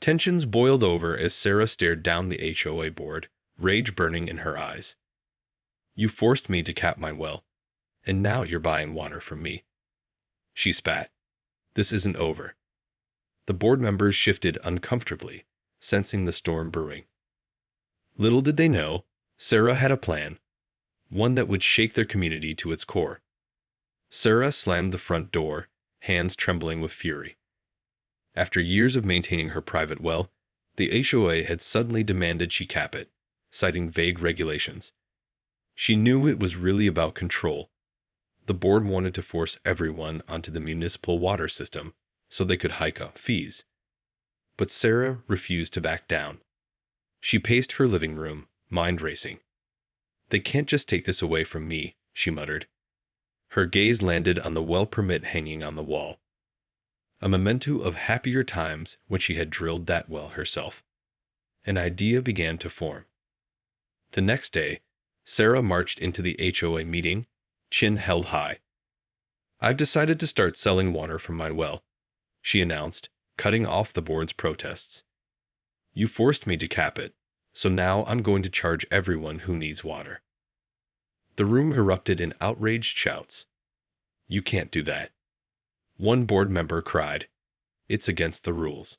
Tensions boiled over as Sarah stared down the HOA board, rage burning in her eyes. You forced me to cap my well, and now you're buying water from me. She spat. This isn't over. The board members shifted uncomfortably, sensing the storm brewing. Little did they know, Sarah had a plan, one that would shake their community to its core. Sarah slammed the front door, hands trembling with fury. After years of maintaining her private well, the HOA had suddenly demanded she cap it, citing vague regulations. She knew it was really about control. The board wanted to force everyone onto the municipal water system so they could hike up fees. But Sarah refused to back down. She paced her living room, mind racing. They can't just take this away from me, she muttered. Her gaze landed on the well permit hanging on the wall, a memento of happier times when she had drilled that well herself. An idea began to form. The next day, Sarah marched into the HOA meeting, chin held high. I've decided to start selling water from my well, she announced, cutting off the board's protests. You forced me to cap it, so now I'm going to charge everyone who needs water. The room erupted in outraged shouts. You can't do that. One board member cried. It's against the rules.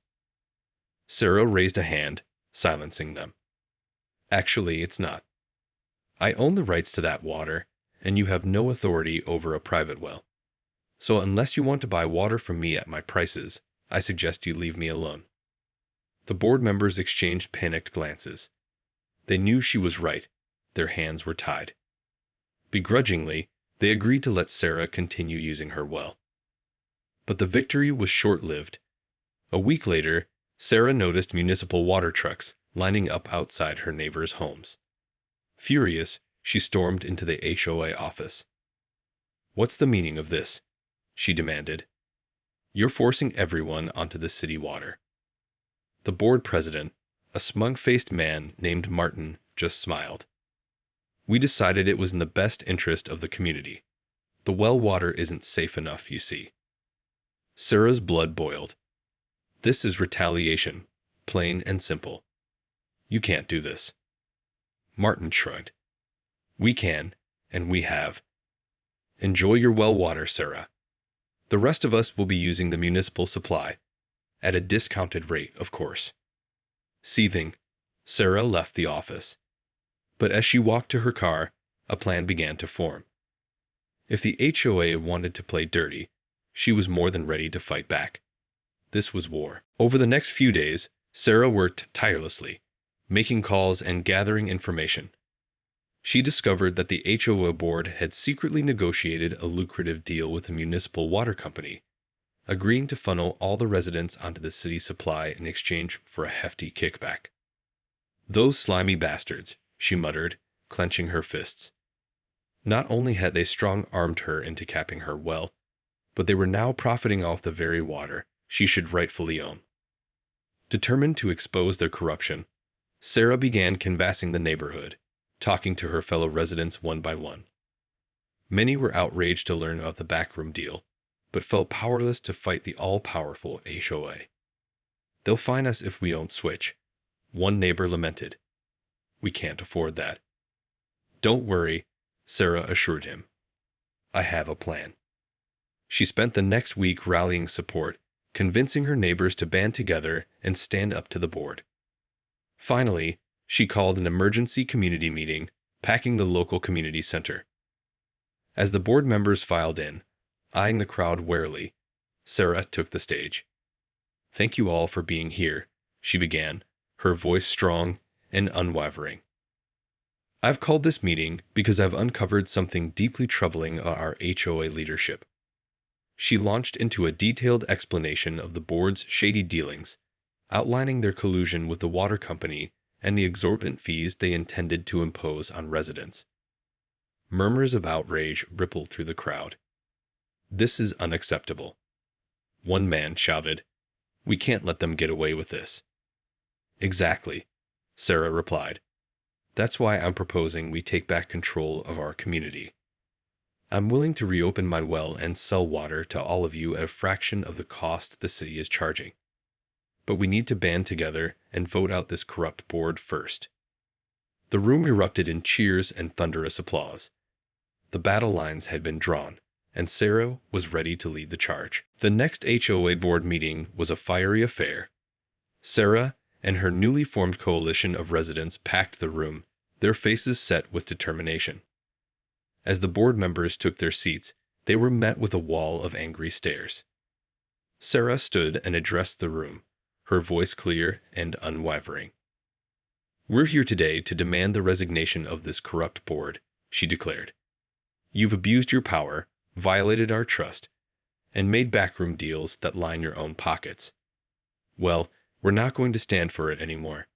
Sarah raised a hand, silencing them. Actually, it's not. I own the rights to that water, and you have no authority over a private well. So unless you want to buy water from me at my prices, I suggest you leave me alone. The board members exchanged panicked glances. They knew she was right. Their hands were tied. Begrudgingly, they agreed to let Sarah continue using her well. But the victory was short-lived. A week later, Sarah noticed municipal water trucks lining up outside her neighbors' homes. Furious, she stormed into the HOA office. What's the meaning of this? She demanded. You're forcing everyone onto the city water. The board president, a smug-faced man named Martin, just smiled. We decided it was in the best interest of the community. The well water isn't safe enough, you see. Sarah's blood boiled. This is retaliation, plain and simple. You can't do this. Martin shrugged. We can, and we have. Enjoy your well water, Sarah. The rest of us will be using the municipal supply, at a discounted rate, of course. Seething, Sarah left the office. But as she walked to her car, a plan began to form. If the HOA wanted to play dirty, she was more than ready to fight back. This was war. Over the next few days, Sarah worked tirelessly, making calls and gathering information. She discovered that the HOA board had secretly negotiated a lucrative deal with the municipal water company, agreeing to funnel all the residents onto the city supply in exchange for a hefty kickback. Those slimy bastards, she muttered, clenching her fists. Not only had they strong-armed her into capping her well, but they were now profiting off the very water she should rightfully own. Determined to expose their corruption, Sarah began canvassing the neighborhood, talking to her fellow residents one by one. Many were outraged to learn about the backroom deal, but felt powerless to fight the all-powerful HOA. They'll fine us if we don't switch, one neighbor lamented. We can't afford that. Don't worry, Sarah assured him. I have a plan. She spent the next week rallying support, convincing her neighbors to band together and stand up to the board. Finally, she called an emergency community meeting, packing the local community center. As the board members filed in, eyeing the crowd warily, Sarah took the stage. Thank you all for being here, she began, her voice strong and unwavering. I've called this meeting because I've uncovered something deeply troubling about our HOA leadership. She launched into a detailed explanation of the board's shady dealings, outlining their collusion with the water company and the exorbitant fees they intended to impose on residents. Murmurs of outrage rippled through the crowd. This is unacceptable. One man shouted, We can't let them get away with this. Exactly, Sarah replied. That's why I'm proposing we take back control of our community. I'm willing to reopen my well and sell water to all of you at a fraction of the cost the city is charging. but we need to band together and vote out this corrupt board first. The room erupted in cheers and thunderous applause. The battle lines had been drawn, and Sarah was ready to lead the charge. The next HOA board meeting was a fiery affair. Sarah and her newly formed coalition of residents packed the room, their faces set with determination. As the board members took their seats, they were met with a wall of angry stares. Sarah stood and addressed the room, her voice clear and unwavering. "We're here today to demand the resignation of this corrupt board," she declared. "You've abused your power, violated our trust, and made backroom deals that line your own pockets. Well, we're not going to stand for it anymore."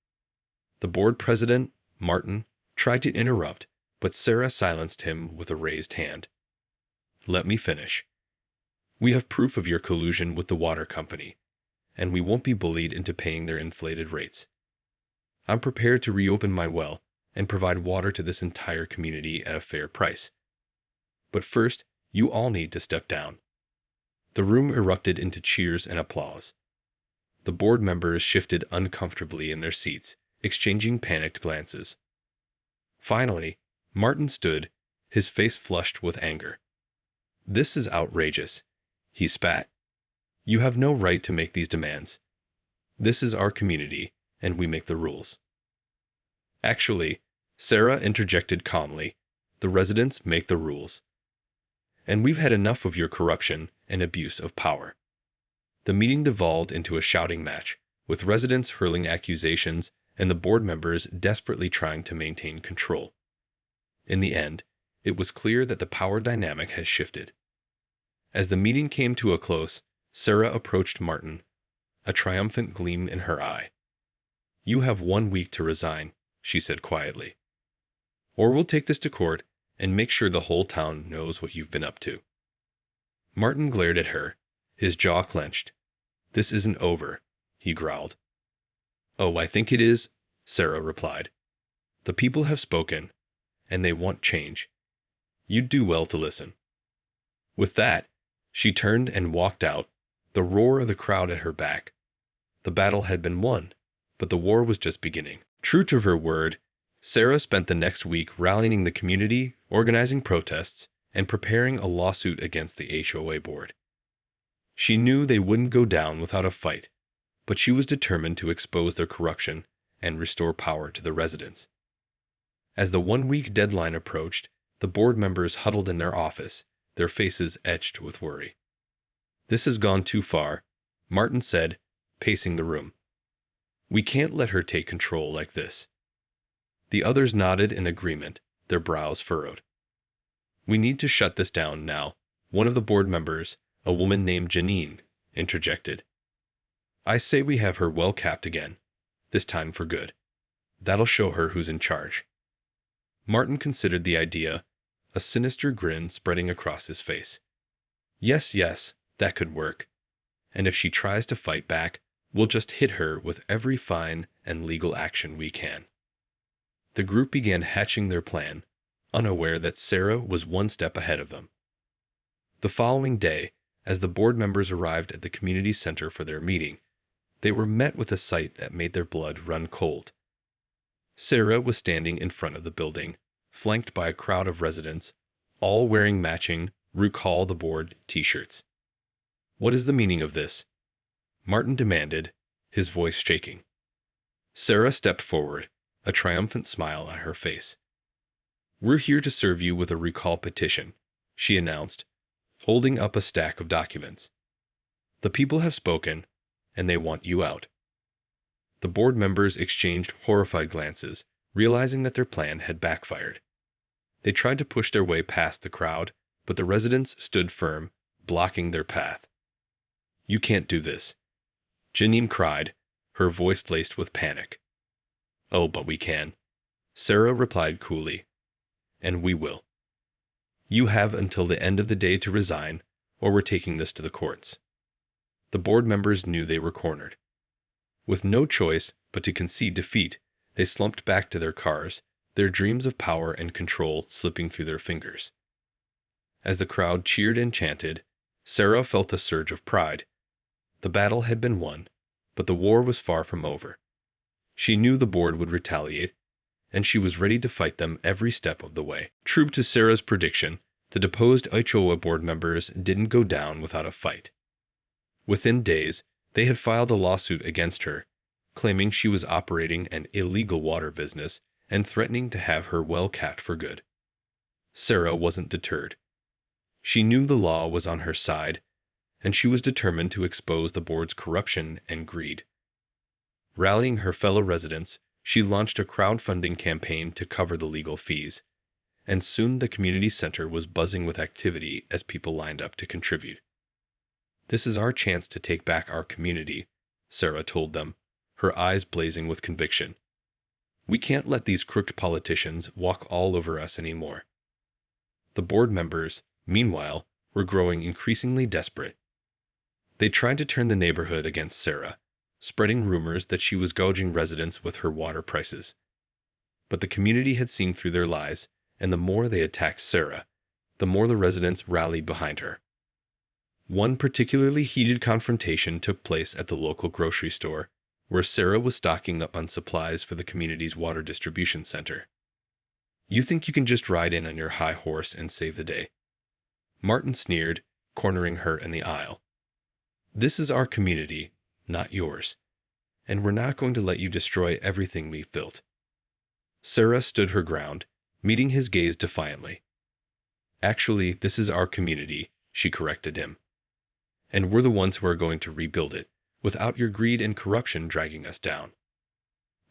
The board president, Martin, tried to interrupt, but Sarah silenced him with a raised hand. "Let me finish. We have proof of your collusion with the water company, and we won't be bullied into paying their inflated rates. I'm prepared to reopen my well and provide water to this entire community at a fair price. But first, you all need to step down." The room erupted into cheers and applause. The board members shifted uncomfortably in their seats, exchanging panicked glances. Finally, Martin stood, his face flushed with anger. "This is outrageous," he spat. "You have no right to make these demands. This is our community, and we make the rules." "Actually," Sarah interjected calmly, "the residents make the rules. And we've had enough of your corruption and abuse of power." The meeting devolved into a shouting match, with residents hurling accusations and the board members desperately trying to maintain control. In the end, it was clear that the power dynamic has shifted. As the meeting came to a close, Sarah approached Martin, a triumphant gleam in her eye. "You have 1 week to resign," she said quietly. "Or we'll take this to court and make sure the whole town knows what you've been up to." Martin glared at her, his jaw clenched. "This isn't over," he growled. "Oh, I think it is," Sarah replied. "The people have spoken, and they want change. You'd do well to listen." With that, she turned and walked out, the roar of the crowd at her back. The battle had been won, but the war was just beginning. True to her word, Sarah spent the next week rallying the community, organizing protests, and preparing a lawsuit against the HOA board. She knew they wouldn't go down without a fight, but she was determined to expose their corruption and restore power to the residents. As the 1-week deadline approached, the board members huddled in their office, their faces etched with worry. "This has gone too far," Martin said, pacing the room. "We can't let her take control like this." The others nodded in agreement, their brows furrowed. "We need to shut this down now," one of the board members, a woman named Janine, interjected. "I say we have her well capped again, this time for good. That'll show her who's in charge." Martin considered the idea, a sinister grin spreading across his face. Yes, that could work. And if she tries to fight back, we'll just hit her with every fine and legal action we can." The group began hatching their plan, unaware that Sarah was one step ahead of them. The following day, as the board members arrived at the community center for their meeting, they were met with a sight that made their blood run cold. Sarah was standing in front of the building, flanked by a crowd of residents, all wearing matching "Recall the Board" t-shirts. "What is the meaning of this?" Martin demanded, his voice shaking. Sarah stepped forward, a triumphant smile on her face. "We're here to serve you with a recall petition," she announced, holding up a stack of documents. "The people have spoken, and they want you out." The board members exchanged horrified glances, realizing that their plan had backfired. They tried to push their way past the crowd, but the residents stood firm, blocking their path. "You can't do this," Janine cried, her voice laced with panic. "Oh, but we can," Sarah replied coolly. "And we will. You have until the end of the day to resign, or we're taking this to the courts." The board members knew they were cornered. With no choice but to concede defeat, they slumped back to their cars, their dreams of power and control slipping through their fingers. As the crowd cheered and chanted, Sarah felt a surge of pride. The battle had been won, But the war was far from over. She knew the board would retaliate, and she was ready to fight them every step of the way. True to Sarah's prediction, the deposed HOA board members didn't go down without a fight. Within days, they had filed a lawsuit against her, claiming she was operating an illegal water business and threatening to have her well capped for good. Sarah wasn't deterred. She knew the law was on her side, and she was determined to expose the board's corruption and greed. Rallying her fellow residents, she launched a crowdfunding campaign to cover the legal fees, and soon the community center was buzzing with activity as people lined up to contribute. "This is our chance to take back our community," Sarah told them, her eyes blazing with conviction. "We can't let these crooked politicians walk all over us anymore." The board members, meanwhile, were growing increasingly desperate. They tried to turn the neighborhood against Sarah, spreading rumors that she was gouging residents with her water prices. But the community had seen through their lies, and the more they attacked Sarah, the more the residents rallied behind her. One particularly heated confrontation took place at the local grocery store, where Sarah was stocking up on supplies for the community's water distribution center. "You think you can just ride in on your high horse and save the day?" Martin sneered, cornering her in the aisle. "This is our community, not yours, and we're not going to let you destroy everything we've built." Sarah stood her ground, meeting his gaze defiantly. "Actually, this is our community," she corrected him. "And we're the ones who are going to rebuild it, without your greed and corruption dragging us down."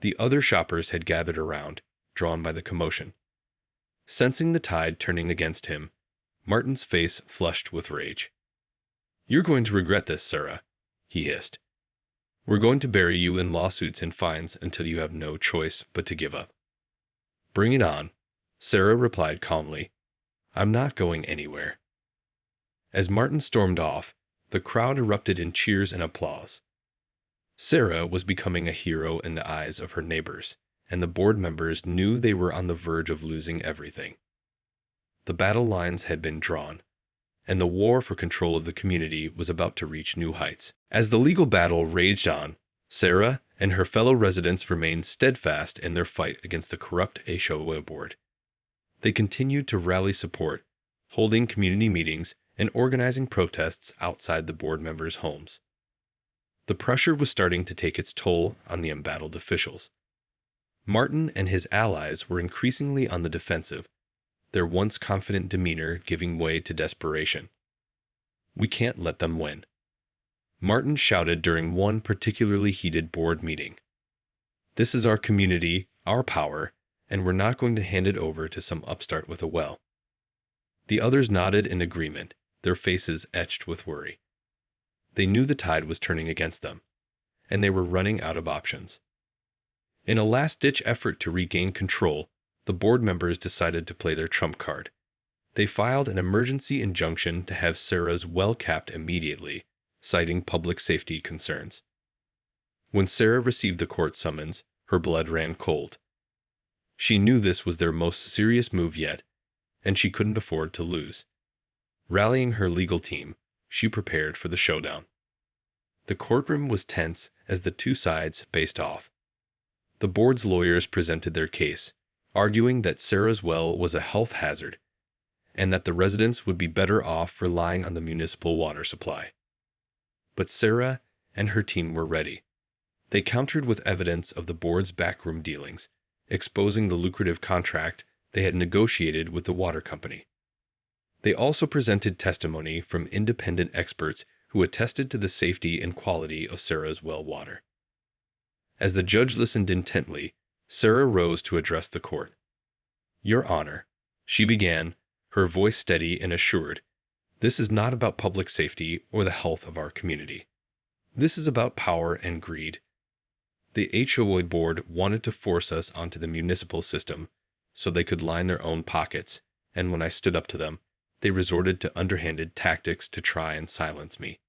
The other shoppers had gathered around, drawn by the commotion. Sensing the tide turning against him, Martin's face flushed with rage. "You're going to regret this, Sarah," he hissed. "We're going to bury you in lawsuits and fines until you have no choice but to give up." "Bring it on," Sarah replied calmly. "I'm not going anywhere." As Martin stormed off, the crowd erupted in cheers and applause. Sarah was becoming a hero in the eyes of her neighbors, and the board members knew they were on the verge of losing everything. The battle lines had been drawn, and the war for control of the community was about to reach new heights. As the legal battle raged on, Sarah and her fellow residents remained steadfast in their fight against the corrupt HOA board. They continued to rally support, holding community meetings and organizing protests outside the board members' homes. The pressure was starting to take its toll on the embattled officials. Martin and his allies were increasingly on the defensive, their once confident demeanor giving way to desperation. "We can't let them win," Martin shouted during one particularly heated board meeting. "This is our community, our power, and we're not going to hand it over to some upstart with a well." The others nodded in agreement, their faces etched with worry. They knew the tide was turning against them, and they were running out of options. In a last-ditch effort to regain control, the board members decided to play their trump card. They filed an emergency injunction to have Sarah's well capped immediately, citing public safety concerns. When Sarah received the court summons, her blood ran cold. She knew this was their most serious move yet, and she couldn't afford to lose. Rallying her legal team, she prepared for the showdown. The courtroom was tense as the two sides faced off. The board's lawyers presented their case, arguing that Sarah's well was a health hazard, and that the residents would be better off relying on the municipal water supply. But Sarah and her team were ready. They countered with evidence of the board's backroom dealings, exposing the lucrative contract they had negotiated with the water company. They also presented testimony from independent experts who attested to the safety and quality of Sarah's well water. As the judge listened intently, Sarah rose to address the court. "Your Honor," she began, her voice steady and assured, "this is not about public safety or the health of our community. This is about power and greed. The HOA board wanted to force us onto the municipal system so they could line their own pockets, and when I stood up to them, they resorted to underhanded tactics to try and silence me."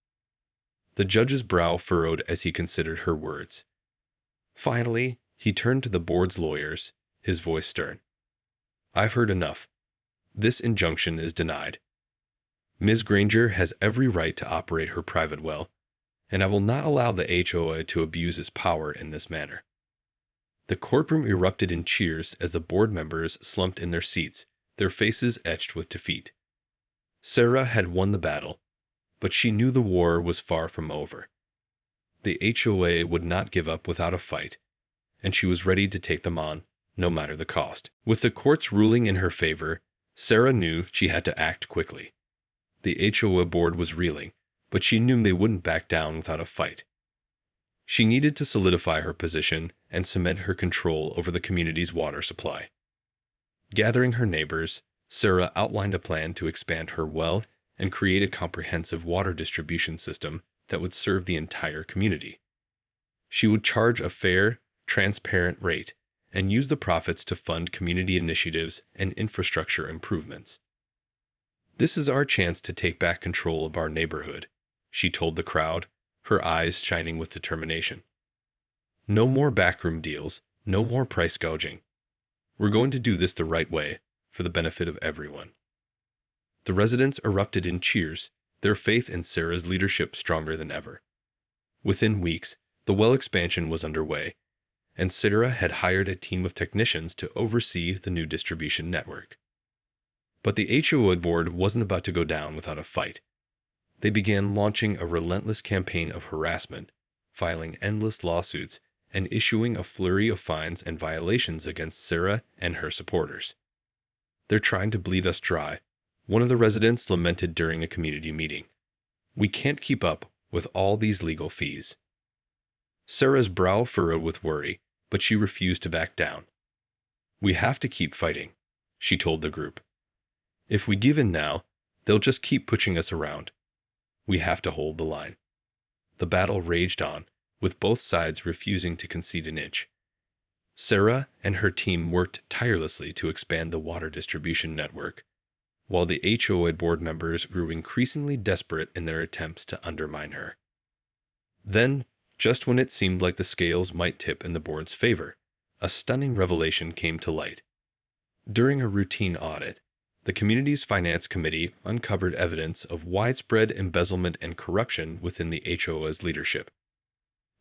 The judge's brow furrowed as he considered her words. Finally, he turned to the board's lawyers, his voice stern. "I've heard enough. This injunction is denied. Ms. Granger has every right to operate her private well, and I will not allow the HOA to abuse its power in this manner." The courtroom erupted in cheers as the board members slumped in their seats, their faces etched with defeat. Sarah had won the battle, but she knew the war was far from over. The HOA would not give up without a fight, and she was ready to take them on, no matter the cost. With the courts ruling in her favor, Sarah knew she had to act quickly. The HOA board was reeling, but she knew they wouldn't back down without a fight. She needed to solidify her position and cement her control over the community's water supply. Gathering her neighbors, Sarah outlined a plan to expand her well and create a comprehensive water distribution system that would serve the entire community. She would charge a fair, transparent rate and use the profits to fund community initiatives and infrastructure improvements. "This is our chance to take back control of our neighborhood," she told the crowd, her eyes shining with determination. "No more backroom deals, no more price gouging. We're going to do this the right way, for the benefit of everyone." The residents erupted in cheers, their faith in Sarah's leadership stronger than ever. Within weeks, the well expansion was underway, and Sarah had hired a team of technicians to oversee the new distribution network. But the HOA board wasn't about to go down without a fight. They began launching a relentless campaign of harassment, filing endless lawsuits, and issuing a flurry of fines and violations against Sarah and her supporters. "They're trying to bleed us dry," one of the residents lamented during a community meeting. "We can't keep up with all these legal fees." Sarah's brow furrowed with worry, but she refused to back down. "We have to keep fighting," she told the group. "If we give in now, they'll just keep pushing us around. We have to hold the line." The battle raged on, with both sides refusing to concede an inch. Sarah and her team worked tirelessly to expand the water distribution network, while the HOA board members grew increasingly desperate in their attempts to undermine her. Then, just when it seemed like the scales might tip in the board's favor, a stunning revelation came to light. During a routine audit, the community's finance committee uncovered evidence of widespread embezzlement and corruption within the HOA's leadership.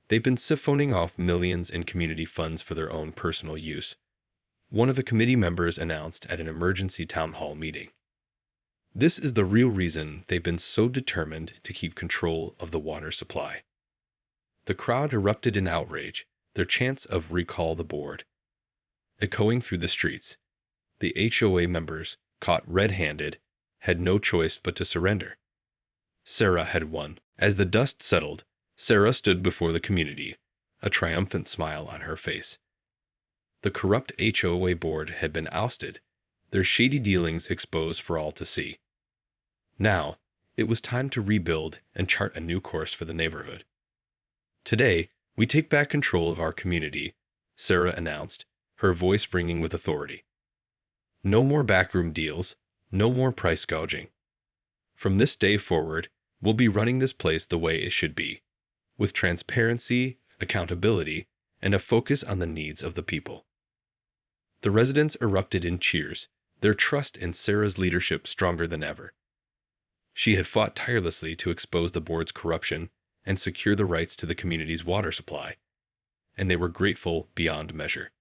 They've been siphoning off millions in community funds for their own personal use, one of the committee members announced at an emergency town hall meeting. This is the real reason they've been so determined to keep control of the water supply. The crowd erupted in outrage, their chants of "recall the board" echoing through the streets. The HOA members, caught red-handed, had no choice but to surrender. Sarah had won. As the dust settled, Sarah stood before the community, a triumphant smile on her face. The corrupt HOA board had been ousted, their shady dealings exposed for all to see. Now, it was time to rebuild and chart a new course for the neighborhood. "Today, we take back control of our community," Sarah announced, her voice ringing with authority. "No more backroom deals, no more price gouging. From this day forward, we'll be running this place the way it should be, with transparency, accountability, and a focus on the needs of the people." The residents erupted in cheers, their trust in Sarah's leadership stronger than ever. She had fought tirelessly to expose the board's corruption and secure the rights to the community's water supply, and they were grateful beyond measure.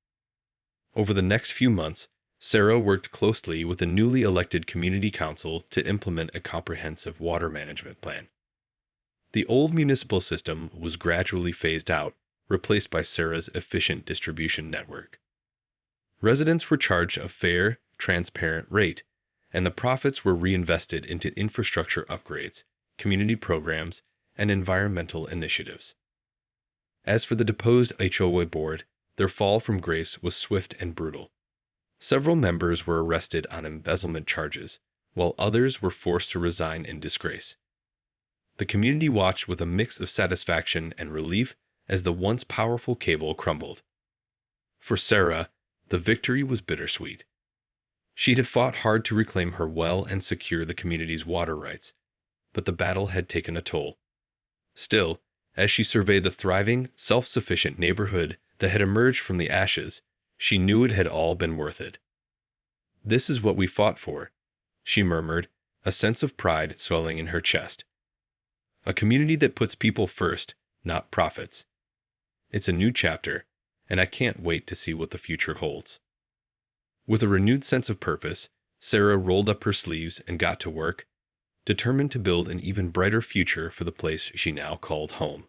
Over the next few months, Sarah worked closely with the newly elected community council to implement a comprehensive water management plan. The old municipal system was gradually phased out, replaced by Sarah's efficient distribution network. Residents were charged a fair, transparent rate, and the profits were reinvested into infrastructure upgrades, community programs, and environmental initiatives. As for the deposed HOA board, their fall from grace was swift and brutal. Several members were arrested on embezzlement charges, while others were forced to resign in disgrace. The community watched with a mix of satisfaction and relief as the once powerful cable crumbled. For Sarah, the victory was bittersweet. She had fought hard to reclaim her well and secure the community's water rights, but the battle had taken a toll. Still, as she surveyed the thriving, self-sufficient neighborhood that had emerged from the ashes, she knew it had all been worth it. "This is what we fought for," she murmured, a sense of pride swelling in her chest. A community that puts people first, not profits. It's a new chapter, and I can't wait to see what the future holds. With a renewed sense of purpose, Sarah rolled up her sleeves and got to work, determined to build an even brighter future for the place she now called home.